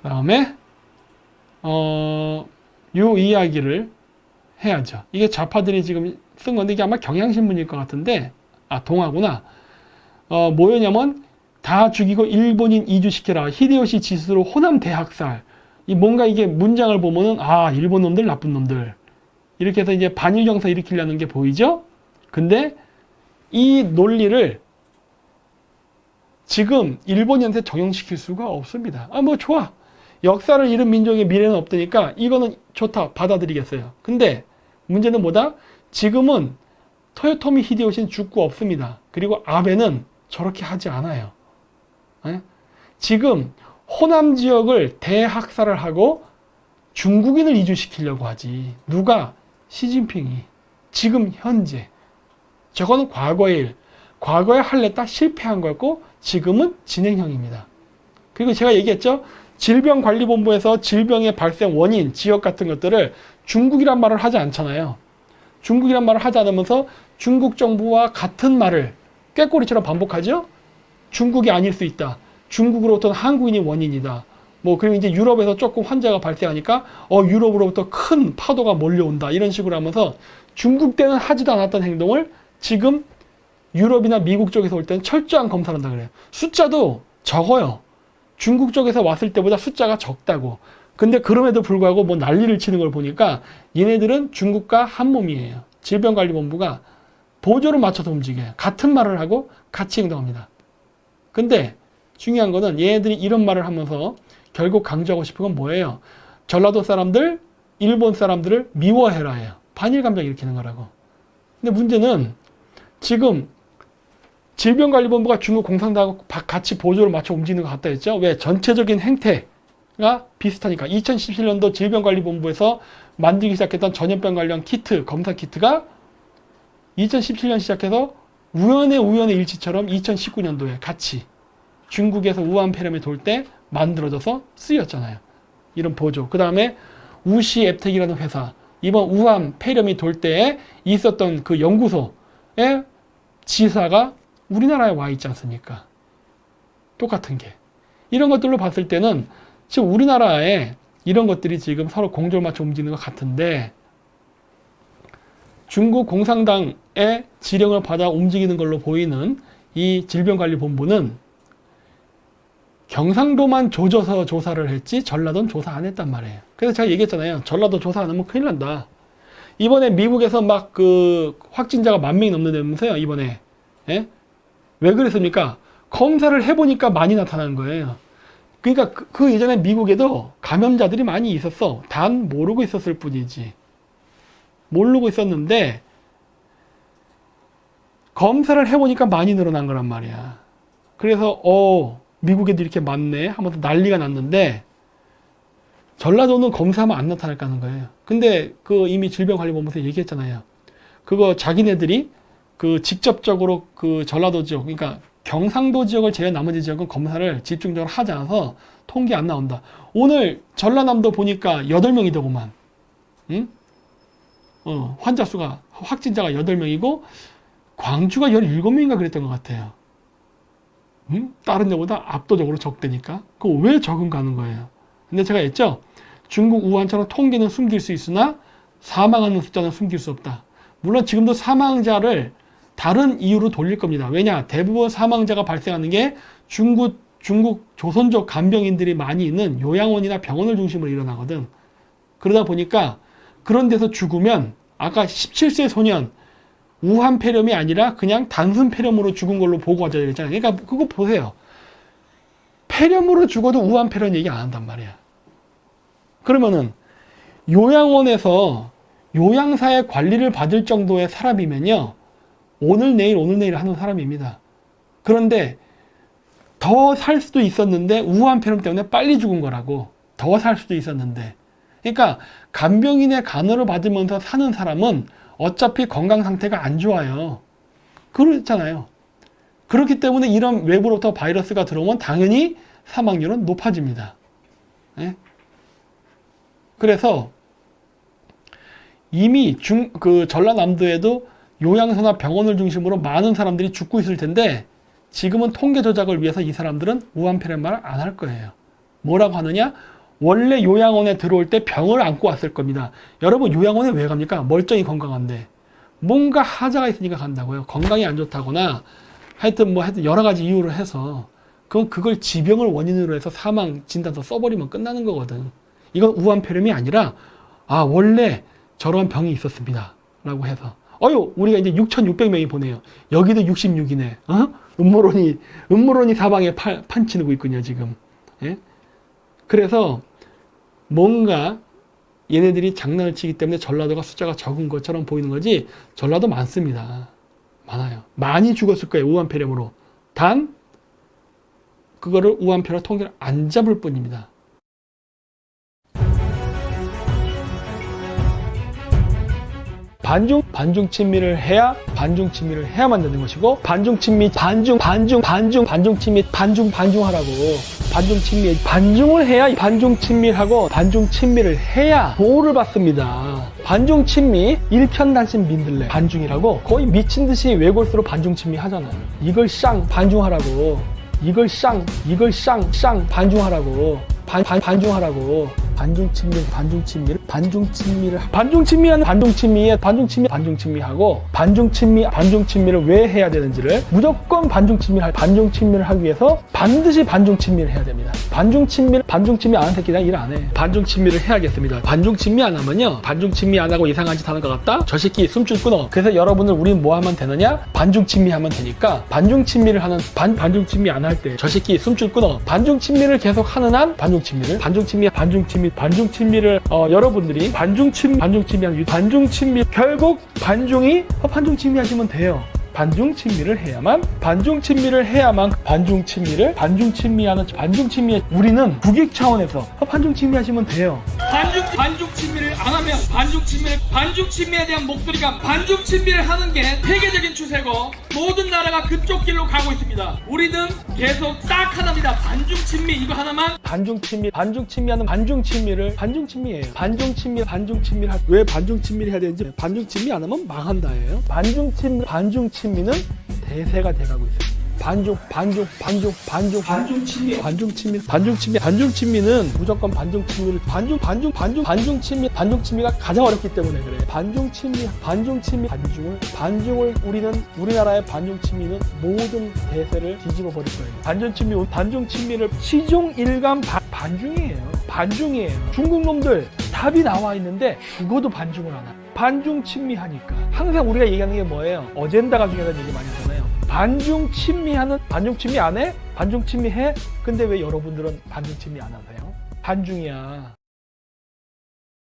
다음에 요 이야기를 해야죠. 이게 좌파들이 지금 쓴 건데 이게 아마 경향신문일 것 같은데 동아구나. 뭐였냐면 다 죽이고 일본인 이주시켜라. 히데요시 지스로 호남 대학살. 뭔가 이게 문장을 보면은 일본 놈들 나쁜 놈들 이렇게 해서 이제 반일 정서 일으키려는 게 보이죠? 근데 이 논리를 지금 일본인한테 적용시킬 수가 없습니다. 뭐 좋아. 역사를 잃은 민족의 미래는 없다니까 이거는 좋다. 받아들이겠어요. 근데 문제는 뭐다? 지금은 토요토미 히데요시는 죽고 없습니다. 그리고 아베는 저렇게 하지 않아요. 지금 호남 지역을 대학살을 하고 중국인을 이주시키려고 하지. 누가? 시진핑이. 지금 현재. 저거는 과거의 일. 과거에 할랬다 실패한 거였고 지금은 진행형입니다. 그리고 제가 얘기했죠. 질병관리본부에서 질병의 발생 원인, 지역 같은 것들을 중국이란 말을 하지 않잖아요. 중국이란 말을 하지 않으면서 중국 정부와 같은 말을 꾀꼬리처럼 반복하죠. 중국이 아닐 수 있다. 중국으로부터는 한국인이 원인이다. 그리고 이제 유럽에서 조금 환자가 발생하니까 유럽으로부터 큰 파도가 몰려온다. 이런 식으로 하면서 중국 때는 하지도 않았던 행동을 지금 유럽이나 미국 쪽에서 올 때는 철저한 검사를 한다 그래요. 숫자도 적어요. 중국 쪽에서 왔을 때보다 숫자가 적다고. 근데 그럼에도 불구하고 난리를 치는 걸 보니까 얘네들은 중국과 한 몸이에요. 질병관리본부가 보조를 맞춰서 움직여요. 같은 말을 하고 같이 행동합니다. 근데 중요한 거는 얘네들이 이런 말을 하면서 결국 강조하고 싶은 건 뭐예요? 전라도 사람들, 일본 사람들을 미워해라예요. 반일 감정 일으키는 거라고. 근데 문제는 지금 질병관리본부가 중국 공산당하고 같이 보조를 맞춰 움직이는 것 같다 했죠? 왜? 전체적인 행태가 비슷하니까. 2017년도 질병관리본부에서 만들기 시작했던 전염병 관련 키트, 검사 키트가 2017년 시작해서 우연의 일치처럼 2019년도에 같이 중국에서 우한 폐렴이 돌 때 만들어져서 쓰였잖아요. 이런 보조. 그 다음에 우시 앱텍이라는 회사. 이번 우한 폐렴이 돌 때에 있었던 그 연구소의 지사가 우리나라에 와 있지 않습니까? 똑같은 게. 이런 것들로 봤을 때는 지금 우리나라에 이런 것들이 지금 서로 공조를 맞춰 움직이는 것 같은데 중국 공산당의 지령을 받아 움직이는 걸로 보이는 이 질병관리본부는 경상도만 조져서 조사를 했지 전라도는 조사 안 했단 말이에요. 그래서 제가 얘기했잖아요. 전라도 조사 안 하면 큰일 난다. 이번에 미국에서 막 확진자가 10,000명이 넘는다면서요. 이번에. 예? 왜 그랬습니까? 검사를 해보니까 많이 나타난 거예요. 그러니까 그 이전에 미국에도 감염자들이 많이 있었어. 단 모르고 있었을 뿐이지. 모르고 있었는데 검사를 해보니까 많이 늘어난 거란 말이야. 그래서 미국에도 이렇게 많네 하면서 난리가 났는데 전라도는 검사하면 안 나타날까 하는 거예요. 근데 이미 질병관리본부에서 얘기했잖아요. 그거 자기네들이 직접적으로 전라도 지역, 그러니까 경상도 지역을 제외한 나머지 지역은 검사를 집중적으로 하지 않아서 통계 안 나온다. 오늘 전라남도 보니까 8명이더구만. 응? 환자 수가, 확진자가 8명이고 광주가 17명인가 그랬던 것 같아요. 다른 데보다 압도적으로 적대니까. 그거 왜 적은가 하는 거예요. 근데 제가 했죠. 중국 우한처럼 통계는 숨길 수 있으나 사망하는 숫자는 숨길 수 없다. 물론 지금도 사망자를 다른 이유로 돌릴 겁니다. 왜냐? 대부분 사망자가 발생하는 게 중국 조선족 간병인들이 많이 있는 요양원이나 병원을 중심으로 일어나거든. 그러다 보니까 그런 데서 죽으면 아까 17세 소년 우한 폐렴이 아니라 그냥 단순 폐렴으로 죽은 걸로 보고가 되잖아요. 그러니까 그거 보세요. 폐렴으로 죽어도 우한 폐렴 얘기 안 한단 말이야. 그러면은 요양원에서 요양사의 관리를 받을 정도의 사람이면요. 오늘 내일 하는 사람입니다. 그런데 더 살 수도 있었는데 우한 폐렴 때문에 빨리 죽은 거라고. 더 살 수도 있었는데. 그러니까 간병인의 간호를 받으면서 사는 사람은 어차피 건강 상태가 안 좋아요. 그렇잖아요. 그렇기 때문에 이런 외부로부터 바이러스가 들어오면 당연히 사망률은 높아집니다. 네? 그래서 이미 전라남도에도 요양소나 병원을 중심으로 많은 사람들이 죽고 있을 텐데 지금은 통계 조작을 위해서 이 사람들은 우한 폐렴 말을 안 할 거예요. 뭐라고 하느냐? 원래 요양원에 들어올 때 병을 안고 왔을 겁니다. 여러분 요양원에 왜 갑니까? 멀쩡히 건강한데 뭔가 하자가 있으니까 간다고요. 건강이 안 좋다거나 하여튼 여러 가지 이유로 해서 그걸 지병을 원인으로 해서 사망 진단서 써버리면 끝나는 거거든. 이건 우한폐렴이 아니라 원래 저런 병이 있었습니다 라고 해서 우리가 이제 6,600명이 보내요. 여기도 66이네. 음모론이 사방에 판치누고 있군요 지금. 예? 그래서 뭔가 얘네들이 장난을 치기 때문에 전라도가 숫자가 적은 것처럼 보이는 거지, 전라도 많습니다. 많아요. 많이 죽었을 거예요 우한폐렴으로. 단 그거를 우한폐렴 통계를 안 잡을 뿐입니다. 반중 친미를 해야만 되는 것이고, 반중 친미, 반중 친미, 반중하라고. 반중을 해야, 반중 친밀하고 반중 친미를 해야 보호를 받습니다. 반중 친미, 일편단심 민들레, 반중이라고 거의 미친 듯이 외골수로 반중 친미 하잖아요. 이걸 반중하라고. 반중하라고. 반중 친미하고 반중 친미를 왜 해야 되는지를, 무조건 반중 친미를 하기 위해서 반드시 반중 친미를 해야 됩니다. 반중 친미 안 하는 새끼랑 일 안 해. 반중 친미를 해야겠습니다. 반중 친미 안 하면요, 반중 친미 안 하고 이상한 짓 하는 것 같다? 저 새끼 숨줄 끊어. 그래서 여러분들 우리는 뭐 하면 되느냐? 반중 친미 하면 되니까, 반중 친미를 하는 반중 친미 안 할 때 저 새끼 숨줄 끊어. 반중 친미를 계속 하는 한 반중 친미를 여러분들이 반중 친미 결국 반중 친미 하시면 돼요. 반중 친미를 해야만 우리는 국익 차원에서 반중 친미 하시면 돼요. 반중 친미를 안 하면 반중 친미에 대한 목소리가, 반중 친미를 하는 게 세계적인 추세고 모든 나라가 그쪽 길로 가고 있습니다. 우리는 계속 딱 하나입니다. 반중 친미 이거 하나만. 반중 친미하는 반중 친미예요. 왜 반중 친미를 해야 되는지, 반중 친미 안 하면 망한다예요. 반중 친미는 대세가 돼가고 있어요. 반중 친미는 무조건 반중 친미가 가장 어렵기 때문에 그래. 우리나라의 반중 친미는 모든 대세를 뒤집어 버릴 거예요. 반중 친미를 시종 일관 반중이에요. 중국 놈들 답이 나와 있는데 죽어도 반중을 안 해. 반중 친미 하니까. 항상 우리가 얘기하는 게 뭐예요? 어젠다가 중요하다는 얘기 많이 하잖아요. 반중 친미 안 해? 반중 친미 해? 근데 왜 여러분들은 반중 친미 안 하세요? 반중이야.